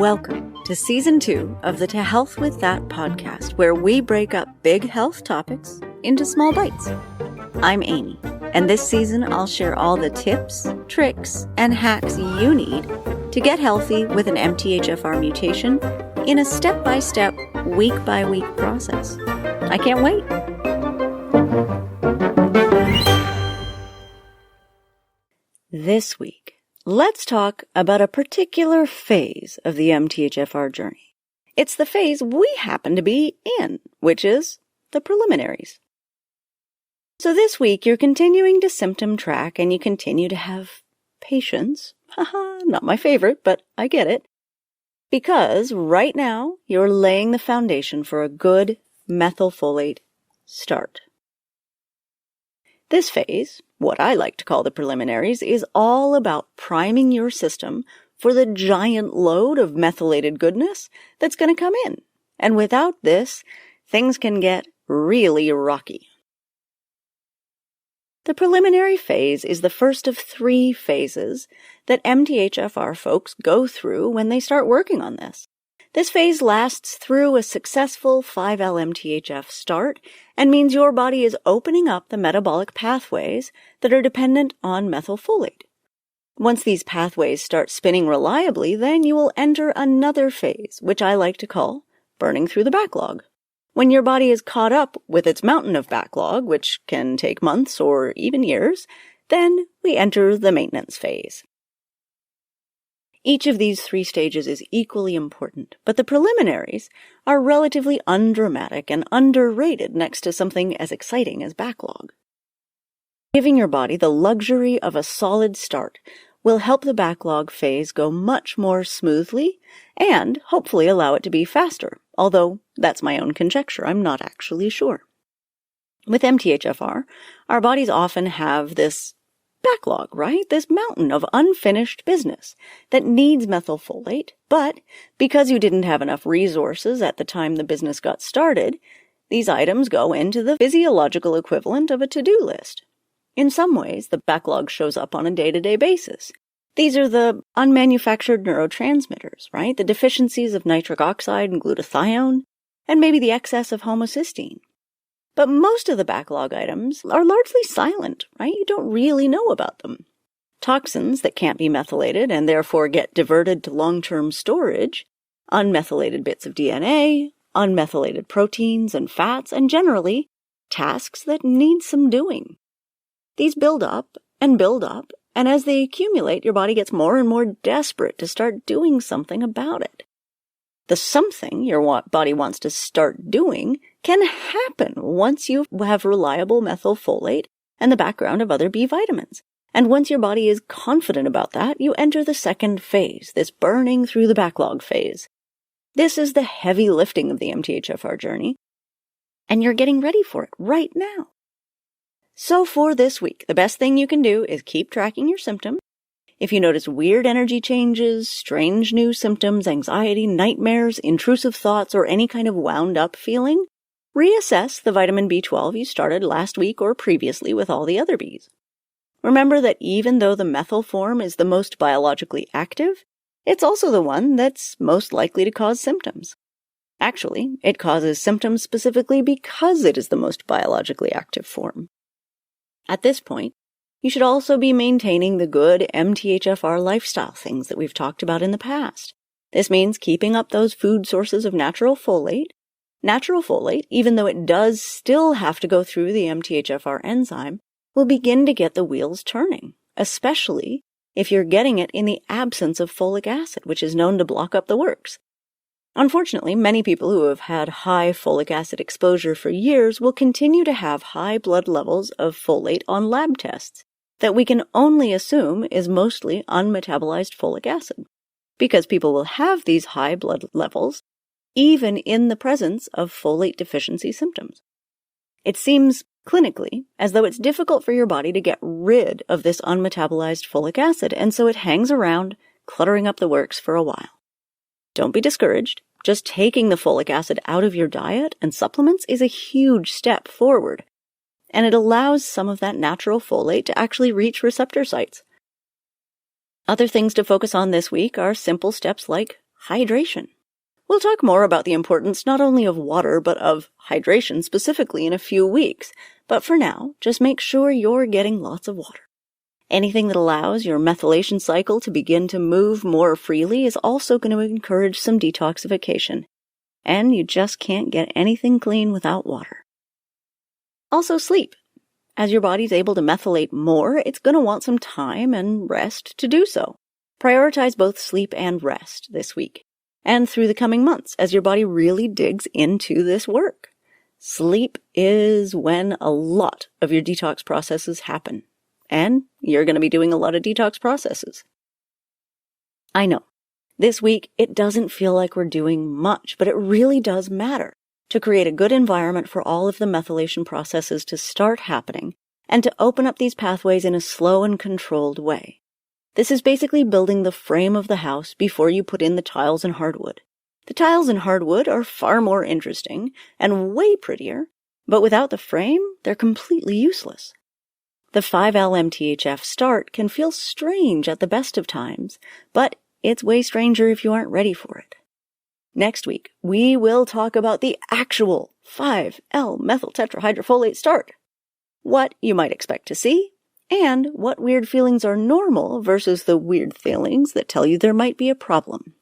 Welcome to Season 2 of the To Health With That podcast, where we break up big health topics into small bites. I'm Amy, and this season I'll share all the tips, tricks, and hacks you need to get healthy with an MTHFR mutation in a step-by-step, week-by-week process. I can't wait. This week, let's talk about a particular phase of the MTHFR journey. It's the phase we happen to be in, which is the preliminaries. So this week, you're continuing to symptom track and you continue to have patience. Haha, not my favorite, but I get it. Because right now, you're laying the foundation for a good methylfolate start. This phase, what I like to call the preliminaries, is all about priming your system for the giant load of methylated goodness that's going to come in. And without this, things can get really rocky. The preliminary phase is the first of 3 phases that MTHFR folks go through when they start working on this. This phase lasts through a successful 5-LMTHF start and means your body is opening up the metabolic pathways that are dependent on methylfolate. Once these pathways start spinning reliably, then you will enter another phase, which I like to call burning through the backlog. When your body is caught up with its mountain of backlog, which can take months or even years, then we enter the maintenance phase. Each of these 3 stages is equally important, but the preliminaries are relatively undramatic and underrated next to something as exciting as backlog. Giving your body the luxury of a solid start will help the backlog phase go much more smoothly and hopefully allow it to be faster, although that's my own conjecture. I'm not actually sure. With MTHFR, our bodies often have this backlog, right? This mountain of unfinished business that needs methylfolate, but because you didn't have enough resources at the time the business got started, these items go into the physiological equivalent of a to-do list. In some ways, the backlog shows up on a day-to-day basis. These are the unmanufactured neurotransmitters, right? The deficiencies of nitric oxide and glutathione, and maybe the excess of homocysteine. But most of the backlog items are largely silent, right? You don't really know about them. Toxins that can't be methylated and therefore get diverted to long-term storage, unmethylated bits of DNA, unmethylated proteins and fats, and generally, tasks that need some doing. These build up, and as they accumulate, your body gets more and more desperate to start doing something about it. The something your body wants to start doing can happen once you have reliable methylfolate and the background of other B vitamins. And once your body is confident about that, you enter the second phase, this burning through the backlog phase. This is the heavy lifting of the MTHFR journey, and you're getting ready for it right now. So for this week, the best thing you can do is keep tracking your symptoms. If you notice weird energy changes, strange new symptoms, anxiety, nightmares, intrusive thoughts, or any kind of wound-up feeling, reassess the vitamin B12 you started last week or previously with all the other Bs. Remember that even though the methyl form is the most biologically active, it's also the one that's most likely to cause symptoms. Actually, it causes symptoms specifically because it is the most biologically active form. At this point, you should also be maintaining the good MTHFR lifestyle things that we've talked about in the past. This means keeping up those food sources of natural folate. Natural folate, even though it does still have to go through the MTHFR enzyme, will begin to get the wheels turning, especially if you're getting it in the absence of folic acid, which is known to block up the works. Unfortunately, many people who have had high folic acid exposure for years will continue to have high blood levels of folate on lab tests that we can only assume is mostly unmetabolized folic acid, because people will have these high blood levels even in the presence of folate deficiency symptoms. It seems clinically as though it's difficult for your body to get rid of this unmetabolized folic acid, and so it hangs around, cluttering up the works for a while. Don't be discouraged. Just taking the folic acid out of your diet and supplements is a huge step forward, and it allows some of that natural folate to actually reach receptor sites. Other things to focus on this week are simple steps like hydration. We'll talk more about the importance not only of water, but of hydration specifically in a few weeks. But for now, just make sure you're getting lots of water. Anything that allows your methylation cycle to begin to move more freely is also going to encourage some detoxification. And you just can't get anything clean without water. Also, sleep. As your body's able to methylate more, it's going to want some time and rest to do so. Prioritize both sleep and rest this week, and through the coming months as your body really digs into this work. Sleep is when a lot of your detox processes happen, and you're going to be doing a lot of detox processes. I know, this week it doesn't feel like we're doing much, but it really does matter to create a good environment for all of the methylation processes to start happening and to open up these pathways in a slow and controlled way. This is basically building the frame of the house before you put in the tiles and hardwood. The tiles and hardwood are far more interesting and way prettier, but without the frame, they're completely useless. The 5-LMTHF start can feel strange at the best of times, but it's way stranger if you aren't ready for it. Next week, we will talk about the actual 5-L-methyltetrahydrofolate start, what you might expect to see, and what weird feelings are normal versus the weird feelings that tell you there might be a problem.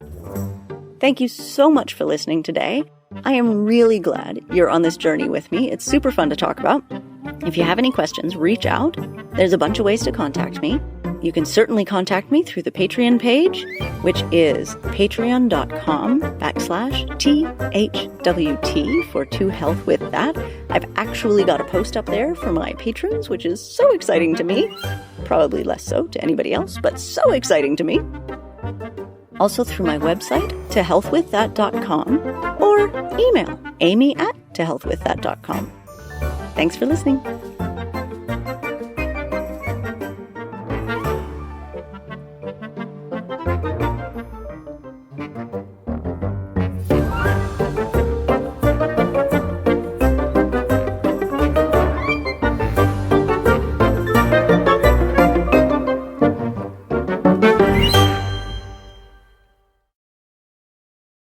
Thank you so much for listening today. I am really glad you're on this journey with me. It's super fun to talk about. If you have any questions, reach out. There's a bunch of ways to contact me. You can certainly contact me through the Patreon page, which is patreon.com/THWT for To Health With That. I've actually got a post up there for my patrons, which is so exciting to me. Probably less so to anybody else, but so exciting to me. Also through my website, tohealthwiththat.com, or email amy@tohealthwiththat.com. Thanks for listening.